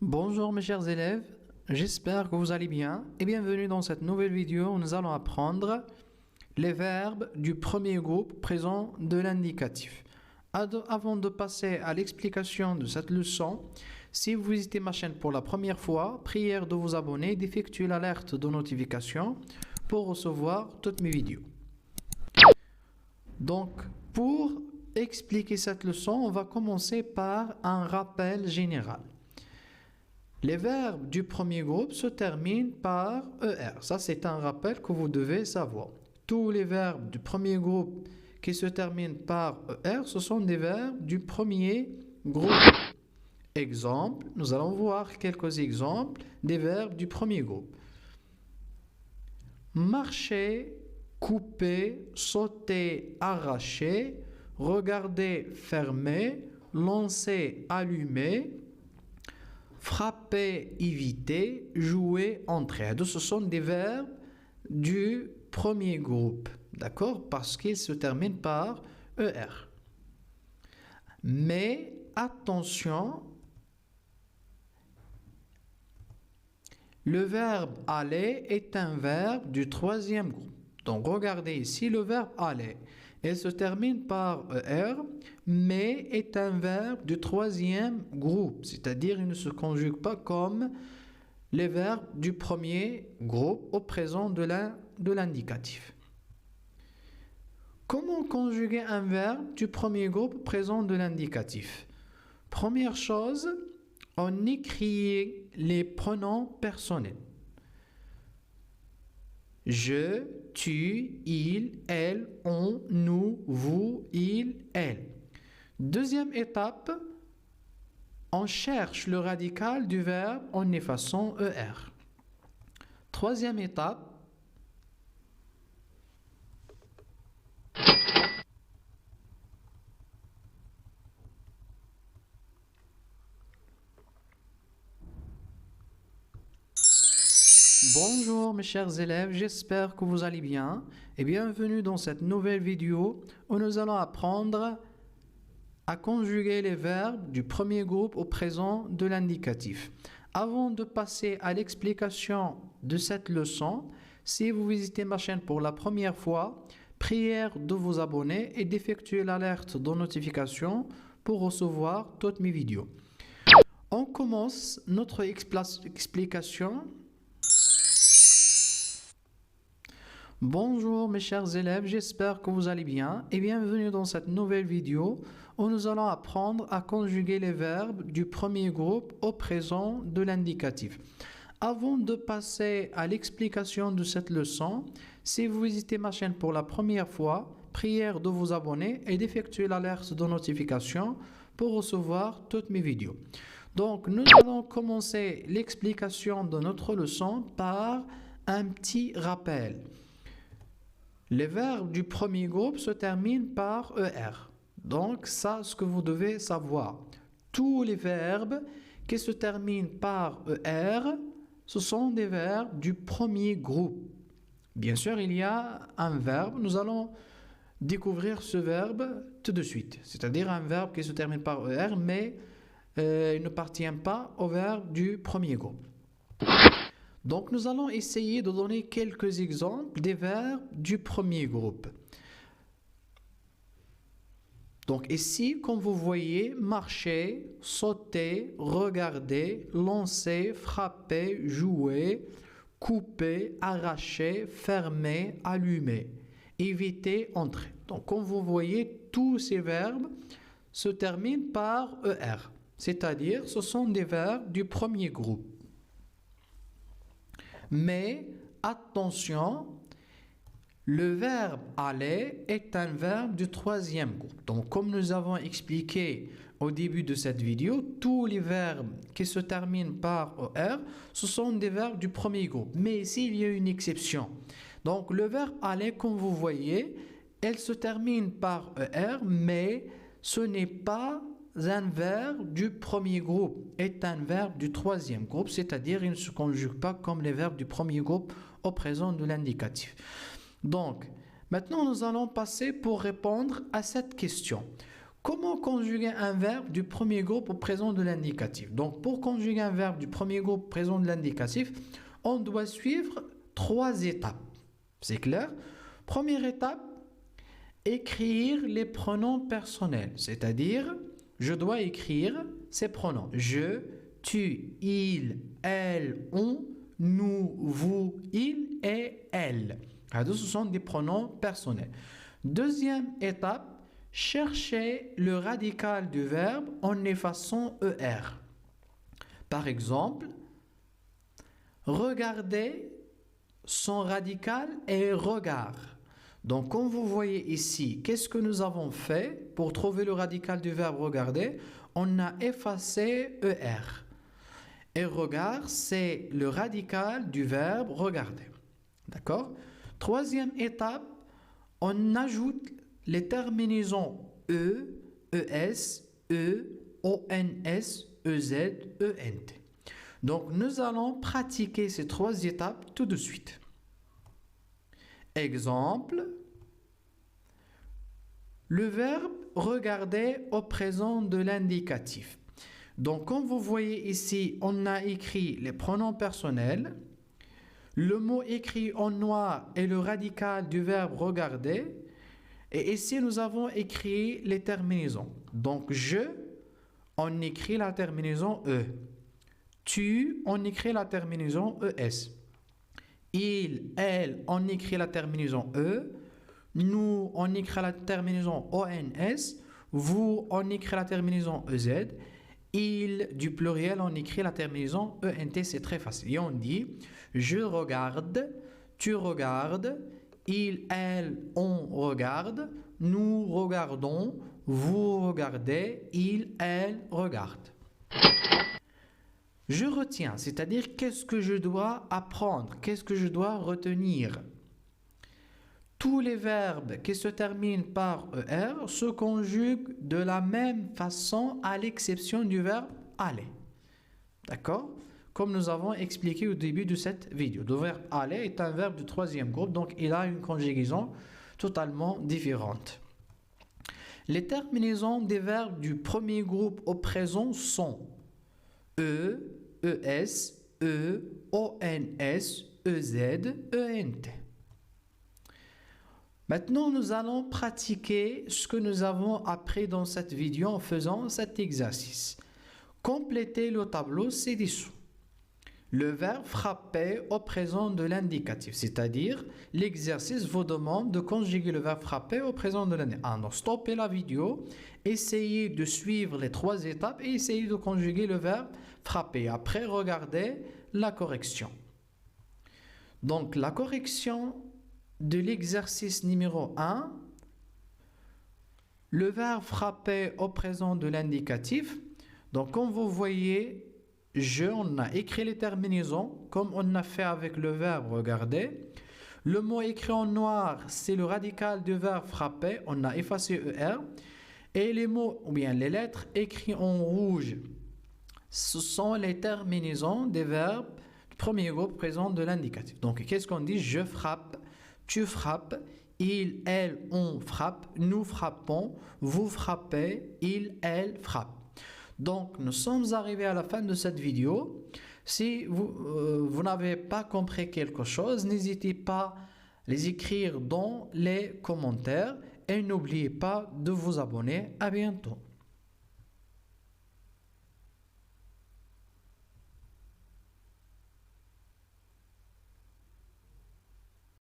Bonjour mes chers élèves, j'espère que vous allez bien et bienvenue dans cette nouvelle vidéo où nous allons apprendre les verbes du premier groupe présent de l'indicatif. Avant de passer à l'explication de cette leçon, si vous visitez ma chaîne pour la première fois, prière de vous abonner et d'effectuer l'alerte de notification pour recevoir toutes mes vidéos. Donc, pour expliquer cette leçon, on va commencer par un rappel général. Les verbes du premier groupe se terminent par ER. Ça, c'est un rappel que vous devez savoir. Tous les verbes du premier groupe qui se terminent par ER, ce sont des verbes du premier groupe. Exemple, nous allons voir quelques exemples des verbes du premier groupe. Marcher, couper, sauter, arracher, regarder, fermer, lancer, allumer, frapper, éviter, jouer, entrer. Ce sont des verbes du premier groupe, d'accord? Parce qu'ils se terminent par ER. Mais attention, le verbe aller est un verbe du troisième groupe. Donc regardez ici le verbe aller. Il se termine par ER, mais est un verbe du troisième groupe, c'est-à-dire il ne se conjugue pas comme les verbes du premier groupe au présent de l'indicatif. Comment conjuguer un verbe du premier groupe au présent de l'indicatif? Première chose, on écrit les pronoms personnels. Je, tu, il, elle, on, nous, vous, il, elle. Deuxième étape, on cherche le radical du verbe en effaçant ER. Troisième étape, bonjour mes chers élèves, j'espère que vous allez bien et bienvenue dans cette nouvelle vidéo où nous allons apprendre à conjuguer les verbes du premier groupe au présent de l'indicatif. Avant de passer à l'explication de cette leçon, si vous visitez ma chaîne pour la première fois, prière de vous abonner et d'effectuer l'alerte de notification pour recevoir toutes mes vidéos. On commence notre explication. Bonjour mes chers élèves, j'espère que vous allez bien et bienvenue dans cette nouvelle vidéo où nous allons apprendre à conjuguer les verbes du premier groupe au présent de l'indicatif. Avant de passer à l'explication de cette leçon, si vous visitez ma chaîne pour la première fois, prière de vous abonner et d'effectuer l'alerte de notification pour recevoir toutes mes vidéos. Donc nous allons commencer l'explication de notre leçon par un petit rappel. Les verbes du premier groupe se terminent par ER. Donc, ça, ce que vous devez savoir. Tous les verbes qui se terminent par ER, ce sont des verbes du premier groupe. Bien sûr, il y a un verbe. Nous allons découvrir ce verbe tout de suite. C'est-à-dire un verbe qui se termine par ER, mais il n'appartient pas au verbe du premier groupe. Donc, nous allons essayer de donner quelques exemples des verbes du premier groupe. Donc, ici, comme vous voyez, marcher, sauter, regarder, lancer, frapper, jouer, couper, arracher, fermer, allumer, éviter, entrer. Donc, comme vous voyez, tous ces verbes se terminent par ER. C'est-à-dire, ce sont des verbes du premier groupe. Mais attention, le verbe aller est un verbe du troisième groupe. Donc, comme nous avons expliqué au début de cette vidéo, tous les verbes qui se terminent par ER, ce sont des verbes du premier groupe. Mais ici, il y a une exception. Donc, le verbe aller, comme vous voyez, elle se termine par ER, mais ce n'est pas un verbe du premier groupe, est un verbe du troisième groupe, c'est-à-dire il ne se conjugue pas comme les verbes du premier groupe au présent de l'indicatif. Donc, maintenant nous allons passer pour répondre à cette question. Comment conjuguer un verbe du premier groupe au présent de l'indicatif? Donc, pour conjuguer un verbe du premier groupe au présent de l'indicatif, on doit suivre 3 étapes. C'est clair? Première étape, écrire les pronoms personnels. C'est-à-dire, je dois écrire ces pronoms. Je, tu, il, elle, on, nous, vous, il et elle. Ce sont des pronoms personnels. Deuxième étape, chercher le radical du verbe en effaçant ER. Par exemple, regarder, son radical est regard. Donc, comme vous voyez ici, qu'est-ce que nous avons fait pour trouver le radical du verbe regarder? On a effacé ER. Et regard, c'est le radical du verbe regarder. D'accord? Troisième étape, on ajoute les terminaisons E, ES, E, ONS, EZ, ENT. Donc, nous allons pratiquer ces 3 étapes tout de suite. Exemple, le verbe regarder au présent de l'indicatif. Donc, comme vous voyez ici, on a écrit les pronoms personnels. Le mot écrit en noir est le radical du verbe regarder. Et ici, nous avons écrit les terminaisons. Donc, je, on écrit la terminaison E. Tu, on écrit la terminaison ES. Il, elle, on écrit la terminaison E. Nous, on écrit la terminaison ONS. Vous, on écrit la terminaison EZ. Il, du pluriel, on écrit la terminaison ENT. C'est très facile. Et on dit, je regarde, tu regardes, il, elle, on regarde, nous regardons, vous regardez, il, elle regarde. Je retiens, c'est-à-dire qu'est-ce que je dois apprendre, qu'est-ce que je dois retenir. Tous les verbes qui se terminent par ER se conjuguent de la même façon à l'exception du verbe aller. D'accord? Comme nous avons expliqué au début de cette vidéo. Le verbe aller est un verbe du 3e groupe, donc il a une conjugaison totalement différente. Les terminaisons des verbes du premier groupe au présent sont E, ES, E, ONS, EZ, ENT. Maintenant, nous allons pratiquer ce que nous avons appris dans cette vidéo en faisant cet exercice. Complétez le tableau ci-dessous. Le verbe frapper au présent de l'indicatif, c'est-à-dire l'exercice vous demande de conjuguer le verbe frapper au présent de l'indicatif. Alors, stoppez la vidéo, essayez de suivre les 3 étapes et essayez de conjuguer le verbe frapper. Après, regardez la correction. Donc, la correction de l'exercice numéro 1, le verbe frapper au présent de l'indicatif. Donc, comme vous voyez, on a écrit les terminaisons comme on a fait avec le verbe regarder. Le mot écrit en noir, c'est le radical du verbe frapper. On a effacé ER. Et les mots, ou bien les lettres écrites en rouge, ce sont les terminaisons des verbes du premier groupe présent de l'indicatif. Donc, qu'est-ce qu'on dit? Je frappe, tu frappes, il, elle, on frappe, nous frappons, vous frappez, il, elle frappe. Donc, nous sommes arrivés à la fin de cette vidéo. Si vous n'avez pas compris quelque chose, n'hésitez pas à les écrire dans les commentaires et n'oubliez pas de vous abonner. À bientôt.